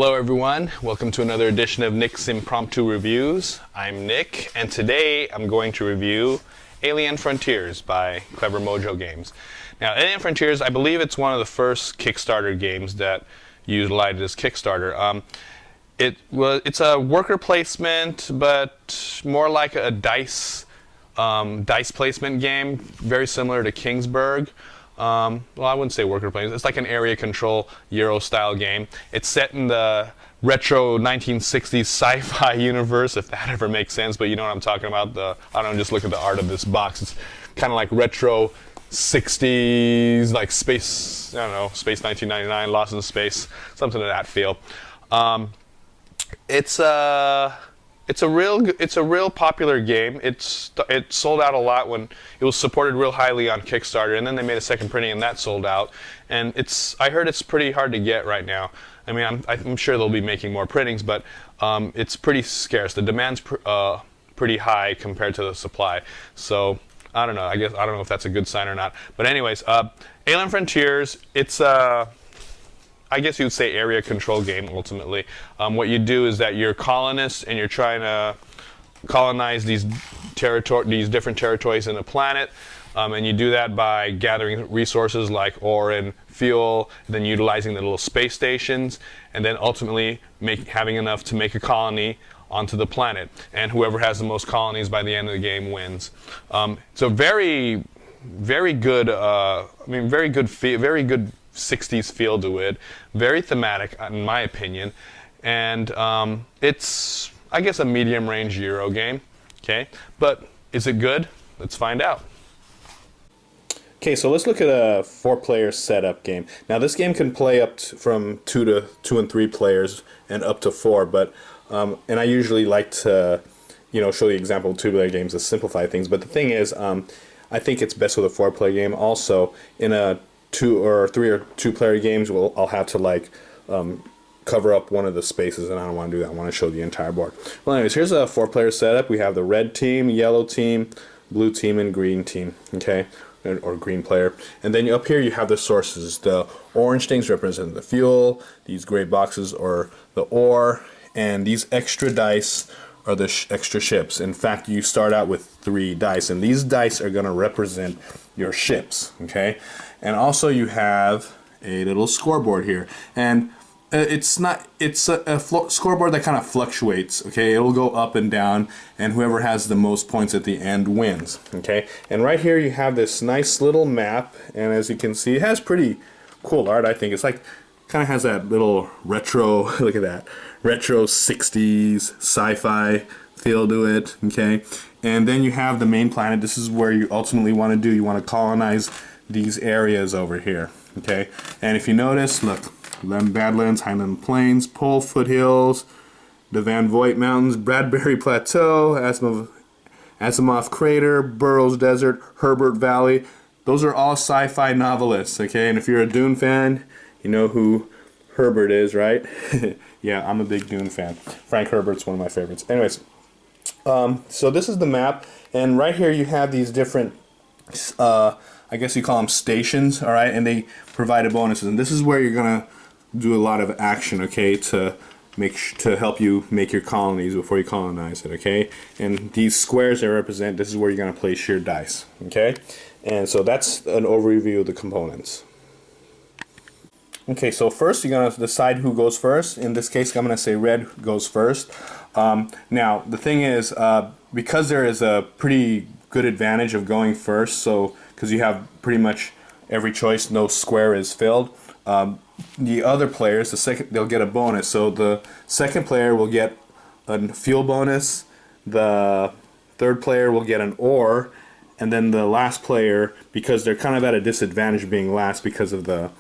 Hello everyone, welcome to another edition of Nick's Impromptu Reviews. I'm Nick, and today I'm going to review Alien Frontiers by Clever Mojo Games. Now, Alien Frontiers, I believe it's one of the first Kickstarter games that utilized this Kickstarter. It's a worker placement, but more like a dice placement game, very similar to Kingsburg. Well, I wouldn't say worker placement. It's like an area control Euro-style game. It's set in the retro 1960s sci-fi universe, if that ever makes sense. But you know what I'm talking about. I don't know, just look at the art of this box. It's kind of like retro 60s, like space. I don't know, Space 1999, Lost in Space, something of that feel. It's a real popular game. It sold out a lot when it was supported real highly on Kickstarter, and then they made a second printing and that sold out. And I heard it's pretty hard to get right now. I mean, I'm sure they'll be making more printings, but it's pretty scarce. The demand's pretty high compared to the supply. So I don't know. I don't know if that's a good sign or not. But anyways, Alien Frontiers. I guess you would say area control game ultimately. What you do is that you're colonists and you're trying to colonize these different territories in the planet, and you do that by gathering resources like ore and fuel, then utilizing the little space stations, and then ultimately having enough to make a colony onto the planet. And whoever has the most colonies by the end of the game wins. So very good. Very good 60s feel to it, very thematic in my opinion, and it's, I guess, a medium-range Euro game. Okay, but is it good? Let's find out. Okay, so let's look at a 4-player setup game. Now this game can play up from 2 and 3 players and up to 4, but and I usually like to show the example of 2-player games to simplify things. But the thing is, I think it's best with a 4-player game. Also, in a 2 or 3 or 2-player games, I'll have to cover up one of the spaces, and I don't want to do that. I want to show the entire board. Well, anyways, here's a 4-player setup. We have the red team, yellow team, blue team, and green team. Okay, or green player. And then up here you have the sources. The orange things represent the fuel. These gray boxes are the ore, and these extra dice are the extra ships. In fact, you start out with 3 dice, and these dice are going to represent your ships. Okay. And also you have a little scoreboard here, and it's a scoreboard that kind of fluctuates. Okay, it'll go up and down, and whoever has the most points at the end wins. Okay, and right here you have this nice little map, and as you can see, it has pretty cool art. I think it's like kind of has that little retro. Look at that, retro 60s sci-fi feel to it. Okay, and then you have the main planet. This is where you ultimately want to do. You want to colonize these areas over here. Okay, and if you notice, look, Badlands, Highland Plains, Pole Foothills, the Van Voigt Mountains, Bradbury Plateau, Asimov Crater, Burroughs Desert, Herbert Valley. Those are all sci-fi novelists. Okay, and if you're a Dune fan, you know who Herbert is, right? Yeah, I'm a big Dune fan. Frank Herbert's one of my favorites. Anyways, so this is the map, and right here you have these different I guess you call them stations, all right, and they provide bonuses. And this is where you're gonna do a lot of action, okay, to help you make your colonies before you colonize it, okay. And these squares they represent, this is where you're gonna place your dice, okay. And so that's an overview of the components. Okay, so first you're gonna decide who goes first. In this case, I'm gonna say red goes first. Now the thing is, because there is a pretty good advantage of going first, so because you have pretty much every choice, no square is filled. The other players, they'll get a bonus. So the second player will get a fuel bonus. The third player will get an ore, and then the last player, because they're kind of at a disadvantage being last because of the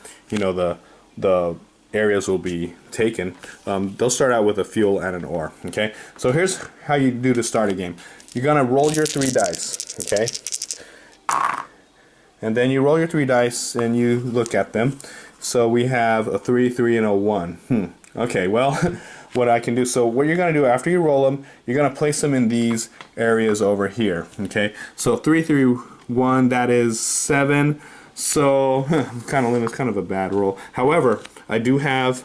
areas will be taken. They'll start out with a fuel and an ore. Okay. So here's how you do to start a game. You're gonna roll your 3 dice. Okay. And then you roll your 3 dice and you look at them. So we have a 3, 3, and a 1. Okay, well, what I can do, so what you're going to do after you roll them, you're going to place them in these areas over here. Okay, so 3, 3, 1, that is 7. So, it's kind of a bad roll. However, I do have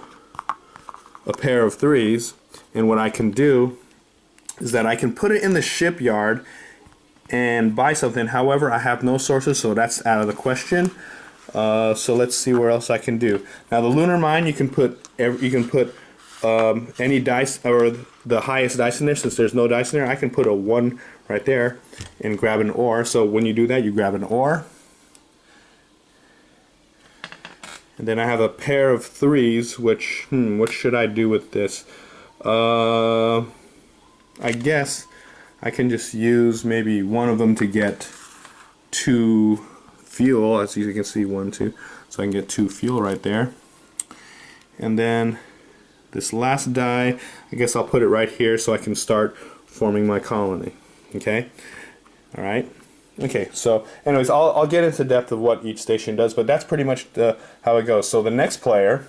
a pair of threes, and what I can do is that I can put it in the shipyard and buy something. However, I have no sources, so that's out of the question. So let's see where else I can do. Now the lunar mine, you can put any dice or the highest dice in there. Since there's no dice in there, I can put a 1 right there and grab an ore. So when you do that, you grab an ore. And then I have a pair of threes, which, what should I do with this? I guess I can just use maybe one of them to get 2 fuel, as you can see, 1, 2. So I can get 2 fuel right there. And then this last die, I guess I'll put it right here so I can start forming my colony. Okay? Alright. Okay, so anyways, I'll get into depth of what each station does, but that's pretty much how it goes. So the next player,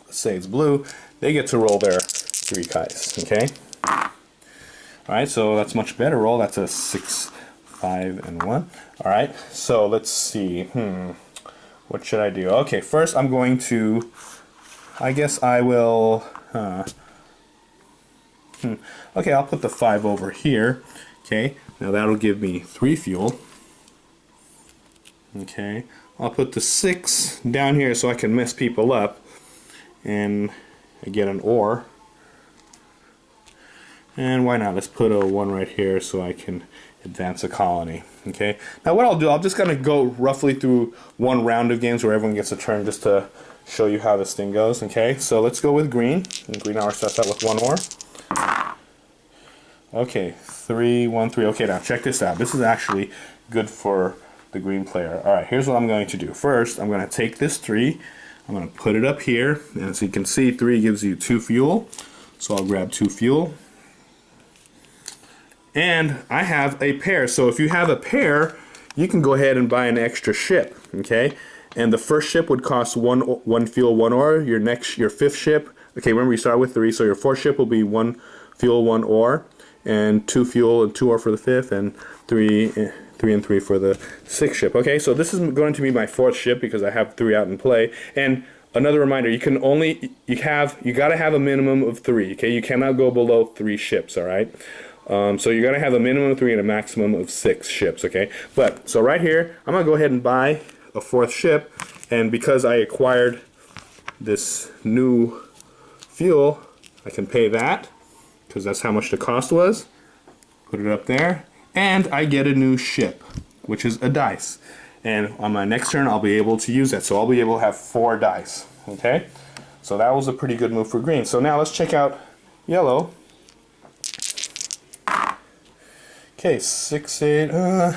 let's say it's blue, they get to roll their 3 kites. Okay? Alright, so that's much better roll. That's a 6, 5, and 1. Alright, so let's see. What should I do? Okay, first I'm going to, I guess I will, okay, I'll put the 5 over here. Okay, now that'll give me 3 fuel. Okay, I'll put the 6 down here so I can mess people up. And I get an ore. And why not? Let's put a 1 right here so I can advance a colony. Okay. Now what I'll do, I'm just going to go roughly through one round of games where everyone gets a turn just to show you how this thing goes. Okay. So let's go with green. And green already starts out with 1 ore. Okay. 3, 1, 3. Okay. Now check this out. This is actually good for the green player. All right. Here's what I'm going to do. First, I'm going to take this 3. I'm going to put it up here. And as you can see, 3 gives you 2 fuel. So I'll grab 2 fuel. And I have a pair. So if you have a pair, you can go ahead and buy an extra ship. Okay, and the first ship would cost one fuel, 1 ore. Your 5th ship. Okay, remember you start with 3, so your 4th ship will be 1 fuel, 1 ore, and 2 fuel and 2 ore for the 5th, and 3 and 3 for the 6th ship. Okay, so this is going to be my 4th ship because I have 3 out in play. And another reminder: you gotta have a minimum of 3. Okay, you cannot go below 3 ships. All right. So you're going to have a minimum of 3 and a maximum of 6 ships, okay? But, so right here, I'm going to go ahead and buy a 4th ship, and because I acquired this new fuel, I can pay that, because that's how much the cost was. Put it up there, and I get a new ship, which is a dice. And on my next turn, I'll be able to use that, so I'll be able to have 4 dice, okay? So that was a pretty good move for green. So now let's check out yellow. Okay, 6, 8,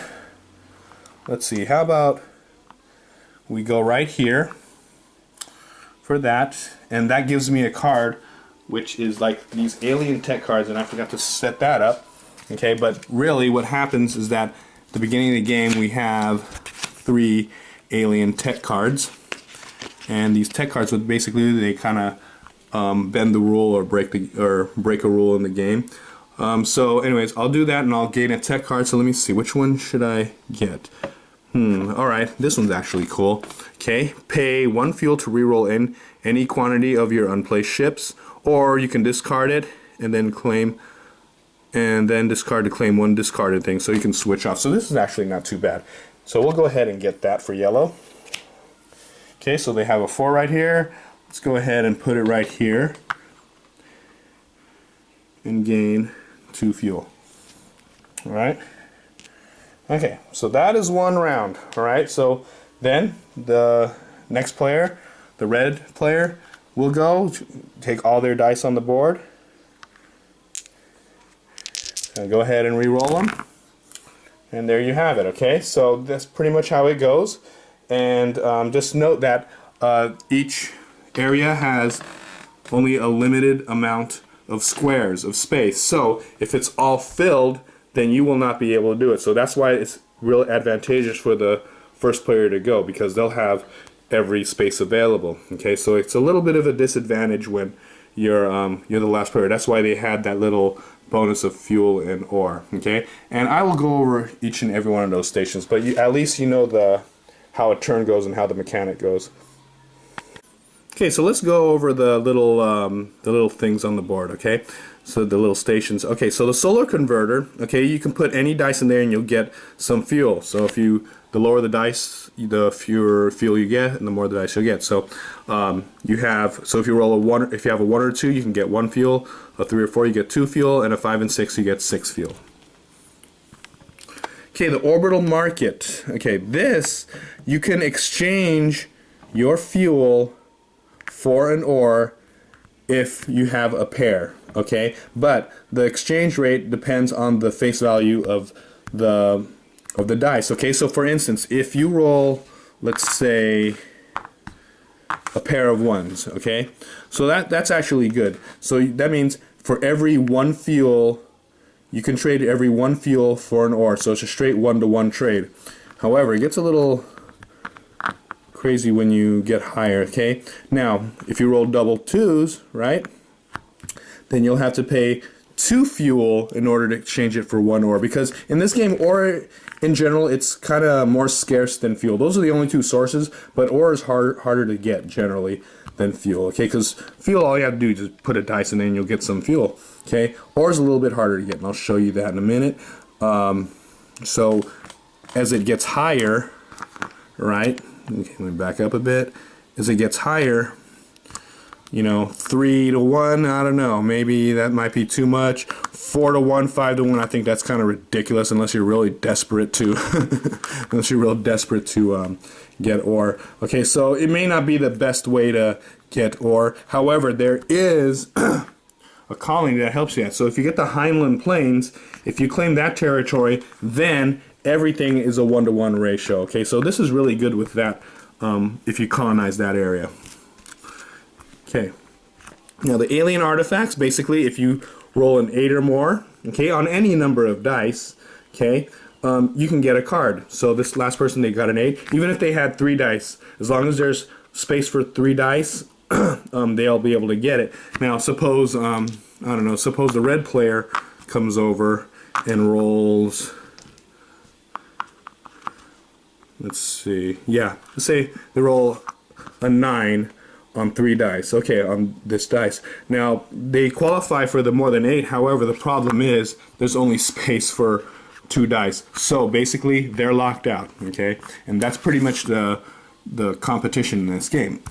let's see, how about we go right here for that, and that gives me a card which is like these alien tech cards, and I forgot to set that up. Okay, but really what happens is that at the beginning of the game we have 3 alien tech cards, and these tech cards would basically, they kind of bend the rule or break a rule in the game. So anyways, I'll do that and I'll gain a tech card. So let me see, which one should I get? Alright, this one's actually cool. Okay, pay 1 fuel to reroll in any quantity of your unplaced ships, or you can discard it and then claim, and then discard to claim 1 discarded thing, so you can switch off. So this is actually not too bad. So we'll go ahead and get that for yellow. Okay, so they have a 4 right here. Let's go ahead and put it right here and gain 2 fuel. Alright. Okay, so that is 1 round. Alright, so then the next player, the red player, will go take all their dice on the board and go ahead and re-roll them. And there you have it. Okay, so that's pretty much how it goes. And just note that each area has only a limited amount of squares of space. So if it's all filled, then you will not be able to do it. So that's why it's real advantageous for the first player to go, because they'll have every space available. Okay, so it's a little bit of a disadvantage when you're the last player. That's why they had that little bonus of fuel and ore. Okay, and I will go over each and every one of those stations, but at least you know how a turn goes and how the mechanic goes. Okay, so let's go over the little things on the board. Okay, so the little stations. Okay, so the solar converter. Okay, you can put any dice in there and you'll get some fuel. So if you the lower the dice, the fewer fuel you get, and the more the dice you'll get. So if you roll a 1, if you have a 1 or 2, you can get 1 fuel. A 3 or 4, you get 2 fuel, and a 5 and 6, you get 6 fuel. Okay, the orbital market. Okay, this you can exchange your fuel for an ore if you have a pair. Okay, but the exchange rate depends on the face value of the dice. Okay, so for instance, if you roll, let's say, a pair of 1s, okay, so that's actually good. So that means for every 1 fuel, you can trade every 1 fuel for an ore. So it's a straight 1-to-1 trade. However, it gets a little crazy when you get higher. Okay, now if you roll double 2s, right, then you'll have to pay 2 fuel in order to exchange it for 1 ore, because in this game, ore in general, it's kind of more scarce than fuel. Those are the only 2 sources, but ore is harder to get generally than fuel. Okay, because fuel, all you have to do is just put a dice in there and you'll get some fuel. Okay, ore is a little bit harder to get, and I'll show you that in a minute. So as it gets higher, right? Okay, let me back up a bit. As it gets higher, 3-to-1, I don't know, maybe that might be too much. 4-to-1, 5-to-1, I think that's kind of ridiculous unless you're really desperate to get ore. Okay, so it may not be the best way to get ore. However, there is a colony that helps you out. So if you get the Highland Plains, if you claim that territory, then everything is a 1-to-1 ratio. Okay, so this is really good with that if you colonize that area. Okay, now the alien artifacts, basically if you roll an 8 or more, okay, on any number of dice, okay, you can get a card. So this last person, they got an 8, even if they had 3 dice, as long as there's space for 3 dice, they'll be able to get it. Now suppose, I don't know, suppose the red player comes over and rolls, let's see, yeah, let's say they roll a 9 on 3 dice. Okay, on this dice. Now, they qualify for the more than 8, however, the problem is there's only space for 2 dice. So basically, they're locked out, okay? And that's pretty much the competition in this game.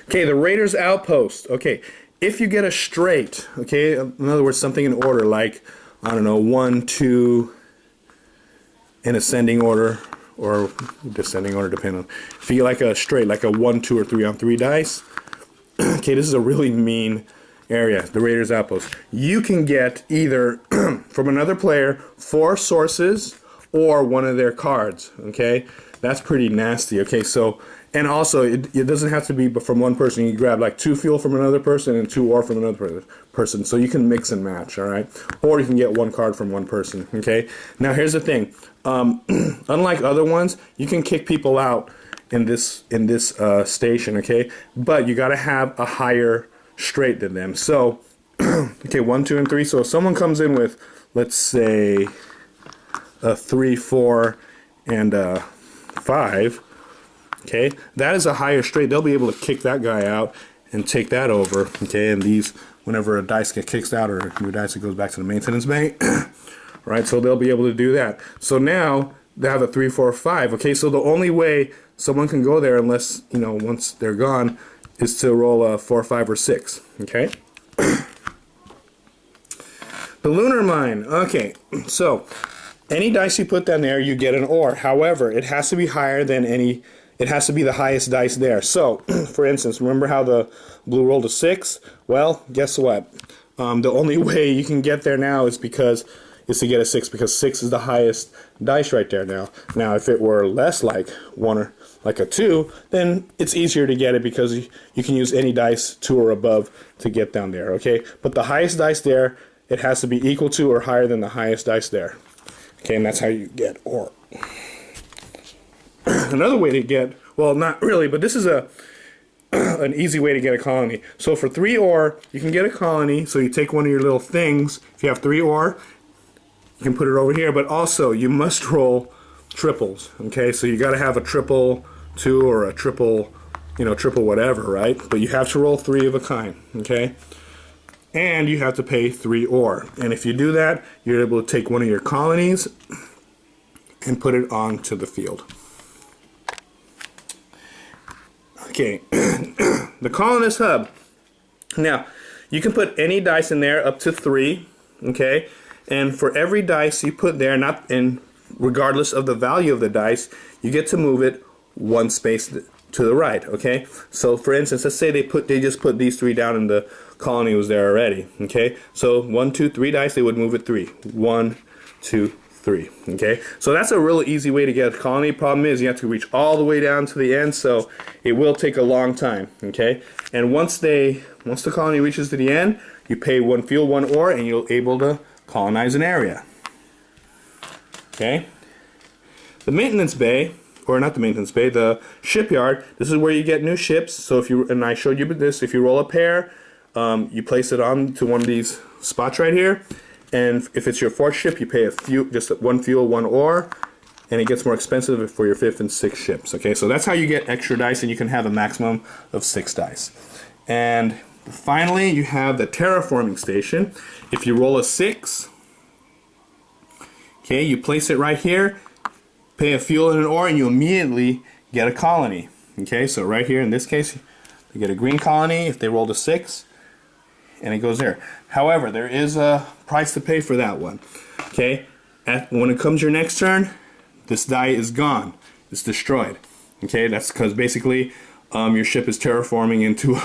Okay, the Raiders Outpost. Okay, if you get a straight, okay, in other words, something in order, like, I don't know, 1, 2, in ascending order, or descending order, depending on if you like a straight, like a 1, 2, or 3 on 3 dice. Okay, this is a really mean area, the Raiders Outpost. You can get either from another player 4 sources or one of their cards. Okay, that's pretty nasty. Okay, so and also it doesn't have to be from one person. You can grab like 2 fuel from another person and 2 ore from another person, so you can mix and match. All right, or you can get 1 card from one person. Okay, now here's the thing. Unlike other ones, you can kick people out in this station, okay? But you got to have a higher straight than them. So, okay, 1, 2, and 3. So if someone comes in with, let's say, a 3, 4, and a 5, okay, that is a higher straight. They'll be able to kick that guy out and take that over, okay? And these, whenever a dice gets kicked out or a new dice, it goes back to the maintenance bank. Right, so they'll be able to do that. So now they have a 3, 4, 5. Okay, so the only way someone can go there, unless once they're gone, is to roll a 4, 5, or 6. Okay. The lunar mine. Okay, so any dice you put down there, you get an ore. However, it has to be higher than any. It has to be the highest dice there. So, for instance, remember how the blue rolled a 6? Well, guess what? The only way you can get there now is to get a 6, because 6 is the highest dice right there now. Now, if it were less like 1 or like a 2, then it's easier to get it because you can use any dice 2 or above to get down there, okay? But the highest dice there, it has to be equal to or higher than the highest dice there. Okay, and that's how you get ore. Another way to get, well, not really, but this is an easy way to get a colony. So for 3 ore, you can get a colony. So you take one of your little things. If you have 3 ore, you can put it over here, but also you must roll triples. Okay, so you got to have a triple 2 or a triple triple whatever, right? But you have to roll 3 of a kind, okay? And you have to pay 3 ore. And if you do that, you're able to take one of your colonies and put it onto the field. Okay, the colonist hub. Now, you can put any dice in there up to 3, okay? And for every dice you put there, regardless of the value of the dice, you get to move it 1 space to the right, okay? So for instance, let's say they just put these 3 down and the colony was there already, okay? So 1, 2, 3 dice, they would move it 3. 1, 2, 3, okay? So that's a really easy way to get a colony. Problem is you have to reach all the way down to the end, so it will take a long time, okay? And once the colony reaches to the end, you pay 1 fuel, 1 ore, and you're able to colonize an area. Okay? The maintenance bay, or not the maintenance bay, the shipyard, this is where you get new ships. So and I showed you this, if you roll a pair, you place it on to one of these spots right here, and if it's your 4th ship, you pay just 1 fuel, 1 ore, and it gets more expensive for your 5th and 6th ships. Okay, so that's how you get extra dice, and you can have a maximum of 6 dice. And finally, you have the terraforming station. If you roll a 6, okay, you place it right here, pay a fuel and an ore, and you immediately get a colony. Okay, so right here in this case, you get a green colony if they rolled a 6, and it goes there. However, there is a price to pay for that one. Okay, when it comes your next turn, this die is gone. It's destroyed. Okay, that's because basically your ship is terraforming into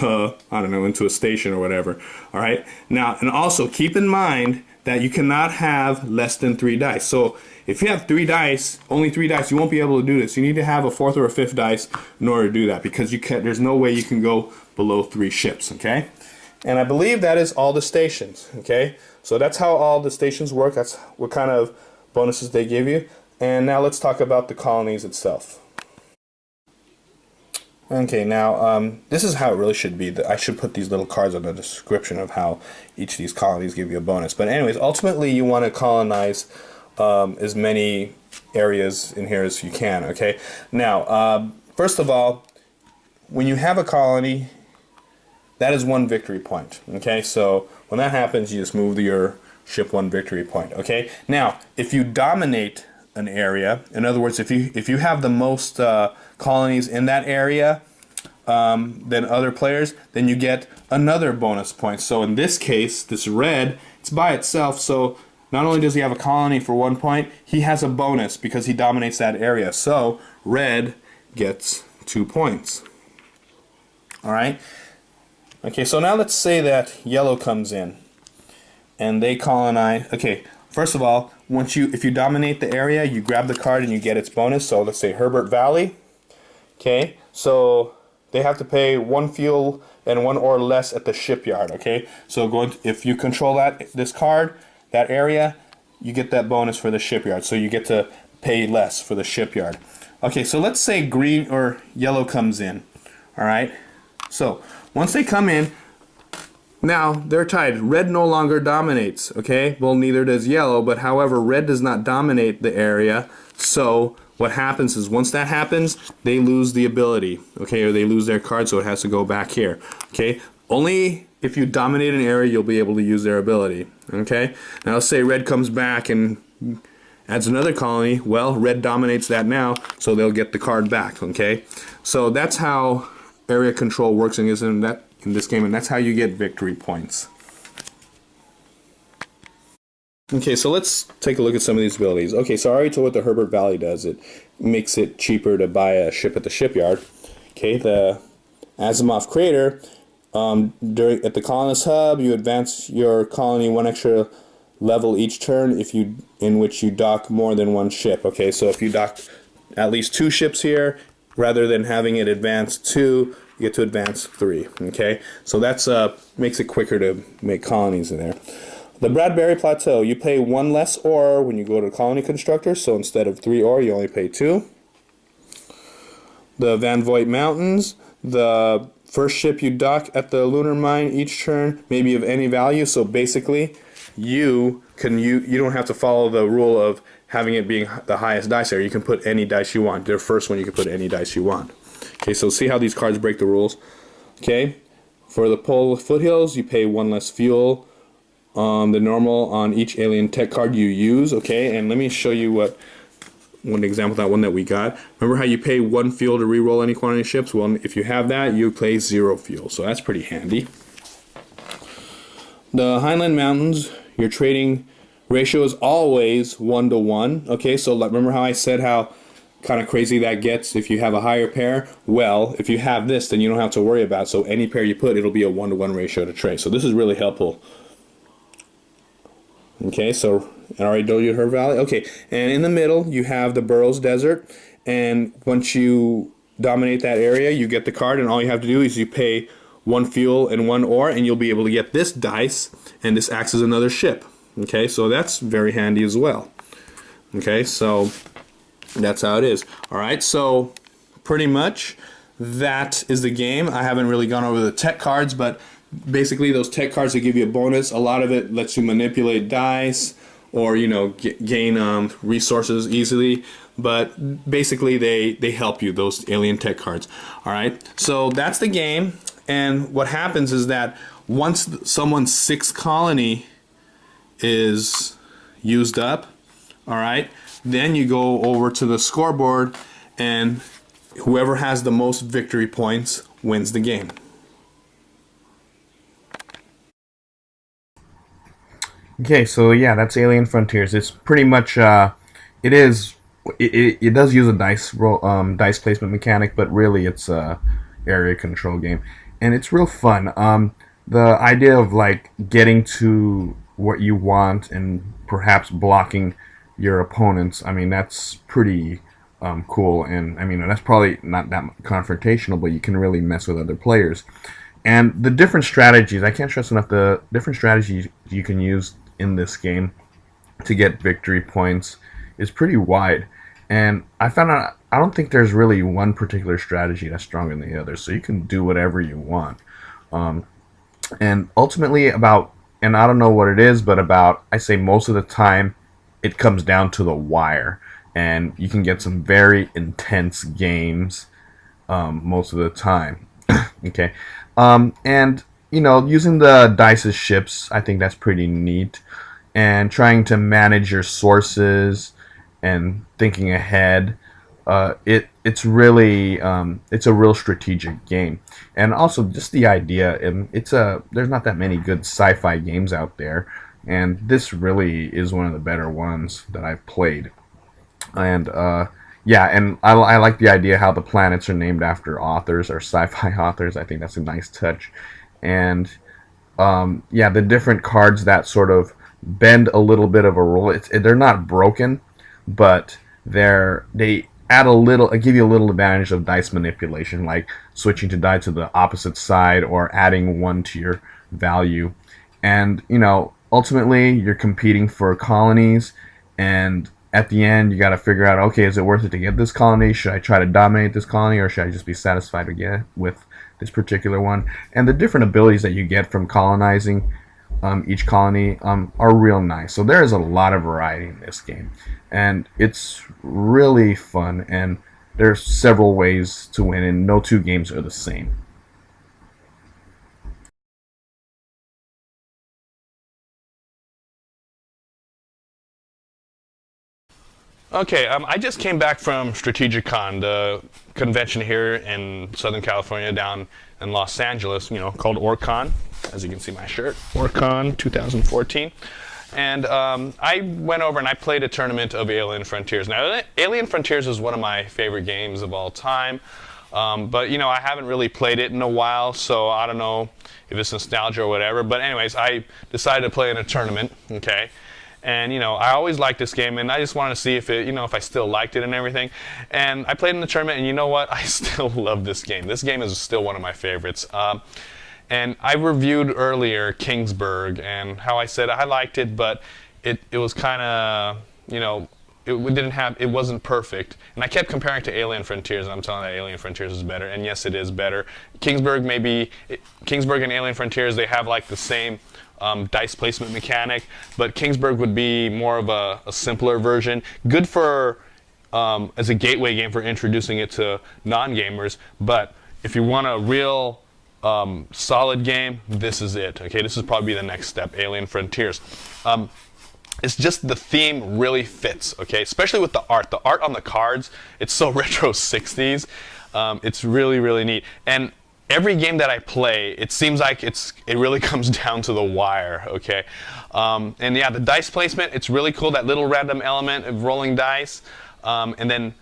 into a station or whatever. All right. Now, and also keep in mind that you cannot have less than 3 dice. So if you have 3 dice, only 3 dice, you won't be able to do this. You need to have a 4th or a 5th dice in order to do that, because there's no way you can go below 3 ships. Okay. And I believe that is all the stations. Okay. So that's how all the stations work. That's what kind of bonuses they give you. And now let's talk about the colonies itself. Okay, now this is how it really should be. I should put these little cards on the description of how each of these colonies give you a bonus. But anyways, ultimately you want to colonize as many areas in here as you can. Okay. Now, first of all, when you have a colony, that is 1 victory point. Okay, so when that happens, you just move your ship 1 victory point. Okay. Now, if you dominate an area, in other words, if you have the most colonies in that area than other players, then you get another bonus point. So in this case, this red, it's by itself, so not only does he have a colony for 1 point, he has a bonus because he dominates that area. So red gets 2 points. Alright? Okay, so now let's say that yellow comes in and they colonize. Okay, first of all, if you dominate the area, you grab the card and you get its bonus. So let's say Herbert Valley. Okay, so they have to pay 1 fuel and 1 ore less at the shipyard. Okay, so if you control this card, that area, you get that bonus for the shipyard. So you get to pay less for the shipyard. Okay, so let's say green or yellow comes in. All right, so once they come in, now they're tied. Red no longer dominates. Okay, well, neither does yellow, but however, red does not dominate the area. So what happens is once that happens, they lose the ability, okay, or they lose their card, so it has to go back here. Okay, only if you dominate an area you'll be able to use their ability. Okay, now let's say red comes back and adds another colony. Well, red dominates that now, so they'll get the card back. Okay, so that's how area control works in this game, and that's how you get victory points. Okay, so let's take a look at some of these abilities. Okay, so I already told what the Herbert Valley does. It makes it cheaper to buy a ship at the shipyard. Okay, the Asimov Crater, at the colonist hub, you advance your colony 1 extra level each turn in which you dock more than 1 ship. Okay, so if you dock at least 2 ships here, rather than having it advance 2, you get to advance 3. Okay, so that's makes it quicker to make colonies in there. The Bradbury Plateau, you pay 1 less ore when you go to colony constructor, so instead of 3 ore, you only pay 2. The Van Voigt Mountains, the first ship you dock at the lunar mine each turn may be of any value, so basically you don't have to follow the rule of having it being the highest dice there. You can put any dice you want. The first one you can put any dice you want. Okay. Okay, so see how these cards break the rules. Okay, for the Pole Foothills, you pay 1 less fuel. The normal on each alien tech card you use. Okay, and let me show you one example of that one that we got. Remember how you pay 1 fuel to reroll any quantity of ships? Well, if you have that, you pay 0 fuel, so that's pretty handy. The Highland Mountains, your trading ratio is always 1-to-1. Okay, so remember how I said how kind of crazy that gets if you have a higher pair? Well, if you have this, then you don't have to worry about it. So any pair you put, it'll be a 1-to-1 ratio to trade. So this is really helpful. Okay, so I already told you her valley. Okay, and in the middle you have the Burrows Desert, and once you dominate that area, you get the card, and all you have to do is you pay 1 fuel and 1 ore, and you'll be able to get this dice, and this acts as another ship. Okay, so that's very handy as well. Okay, so that's how it is. All right, so pretty much that is the game. I haven't really gone over the tech cards, but basically those tech cards that give you a bonus, a lot of it lets you manipulate dice or gain resources easily, but basically they help you, those alien tech cards. All right, so that's the game, and what happens is that once someone's 6th colony is used up, all right, then you go over to the scoreboard, and whoever has the most victory points wins the game. Okay, so yeah, that's Alien Frontiers. It's pretty much it does use a dice placement mechanic, but really it's a area control game, and it's real fun. The idea of like getting to what you want and perhaps blocking your opponents, I mean, that's pretty cool, and I mean that's probably not that confrontational, but you can really mess with other players. And the different strategies, I can't stress enough the different strategies you can use in this game to get victory points is pretty wide. And I found out I don't think there's really one particular strategy that's stronger than the other, so you can do whatever you want. And ultimately and I don't know what it is, but I say most of the time it comes down to the wire. And you can get some very intense games most of the time. Okay. And using the dice as ships, I think that's pretty neat. And trying to manage your sources and thinking ahead, it's really it's a real strategic game. And also just the idea, there's not that many good sci-fi games out there, and this really is one of the better ones that I've played. And yeah, and I like the idea how the planets are named after authors or sci-fi authors. I think that's a nice touch. And yeah, the different cards that sort of bend a little bit of a rule. They're not broken, but they add give you a little advantage of dice manipulation, like switching to die to the opposite side or adding 1 to your value. And ultimately you're competing for colonies, and at the end you got to figure out, okay, is it worth it to get this colony? Should I try to dominate this colony, or should I just be satisfied with this particular one? And the different abilities that you get from colonizing each colony are real nice. So there is a lot of variety in this game, and it's really fun, and there's several ways to win, and no 2 games are the same. Okay, I just came back from StrategicCon, the convention here in Southern California, down in Los Angeles, called OrcCon, as you can see my shirt, OrcCon 2014. And I went over and I played a tournament of Alien Frontiers. Now, Alien Frontiers is one of my favorite games of all time, but I haven't really played it in a while, so I don't know if it's nostalgia or whatever. But anyways, I decided to play in a tournament, okay? And I always liked this game, and I just wanted to see if if I still liked it and everything. And I played in the tournament, and you know what? I still love this game. This game is still one of my favorites. And I reviewed earlier Kingsburg, and how I said I liked it, but it was kind of it wasn't perfect. And I kept comparing it to Alien Frontiers, and I'm telling that Alien Frontiers is better. And yes, it is better. Kingsburg and Alien Frontiers, they have like the same dice placement mechanic, but Kingsburg would be more of a simpler version. Good for as a gateway game for introducing it to non-gamers. But if you want a real solid game, this is it. Okay, this is probably the next step, Alien Frontiers. It's just the theme really fits, okay? Especially with the art. The art on the cards, it's so retro 60s. It's really, really neat. And every game that I play, it seems like it really comes down to the wire, okay? And yeah, the dice placement, it's really cool, that little random element of rolling dice. And then,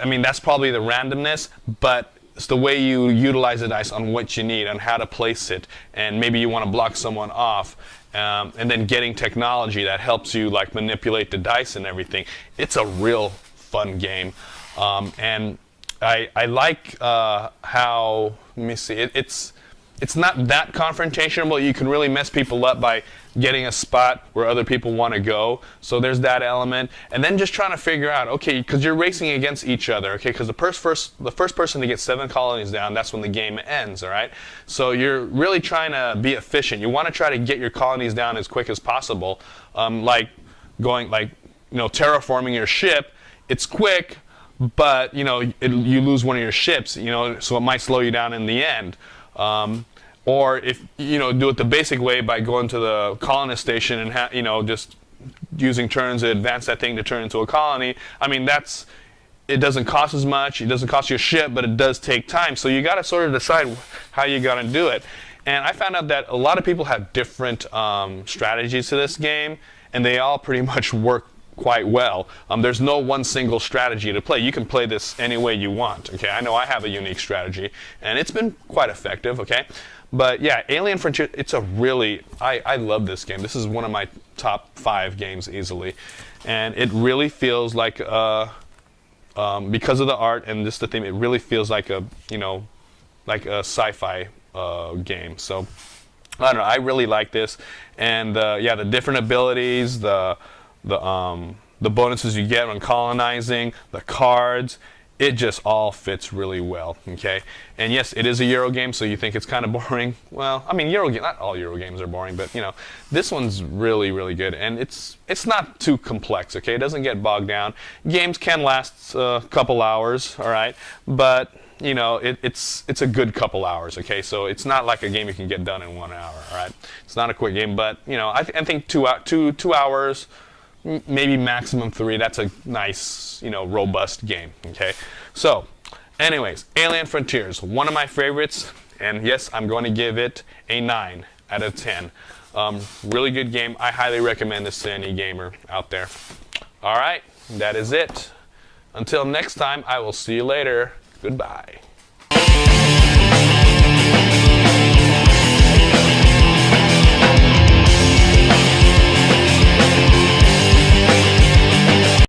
I mean, that's probably the randomness, but it's the way you utilize the dice on what you need, on how to place it, and maybe you want to block someone off. And then getting technology that helps you like manipulate the dice and everything. It's a real fun game, and I like how, let me see, it's not that confrontational. You can really mess people up by getting a spot where other people want to go. So there's that element, and then just trying to figure out, okay, because you're racing against each other, okay, because the first person to get 7 colonies down, that's when the game ends, all right. So you're really trying to be efficient. You want to try to get your colonies down as quick as possible, like terraforming your ship. It's quick, but you lose one of your ships, so it might slow you down in the end. Or if do it the basic way by going to the colonist station and just using turns to advance that thing to turn into a colony. I mean, it doesn't cost as much. It doesn't cost your ship, but it does take time. So you got to sort of decide how you got to do it. And I found out that a lot of people have different strategies to this game, and they all pretty much work quite well. There's no one single strategy to play. You can play this any way you want. Okay, I know I have a unique strategy, and it's been quite effective. Okay, but yeah, Alien Frontier. It's a really I love this game. This is one of my top 5 games easily, and it really feels like because of the art and just the theme, it really feels like a sci-fi game. So I don't know. I really like this, and the different abilities, the bonuses you get when colonizing, the cards, it just all fits really well, okay? And yes, it is a Euro game, so you think it's kind of boring. Well, I mean, not all Euro games are boring, but this one's really, really good, and it's not too complex, okay? It doesn't get bogged down. Games can last a couple hours, all right? But it's a good couple hours, okay? So it's not like a game you can get done in 1 hour, all right? It's not a quick game, but I think 2 hours. Maybe maximum 3. That's a nice, robust game. Okay. So, anyways, Alien Frontiers, one of my favorites, and yes, I'm going to give it a 9 out of 10. Really good game. I highly recommend this to any gamer out there. All right, that is it. Until next time, I will see you later. Goodbye.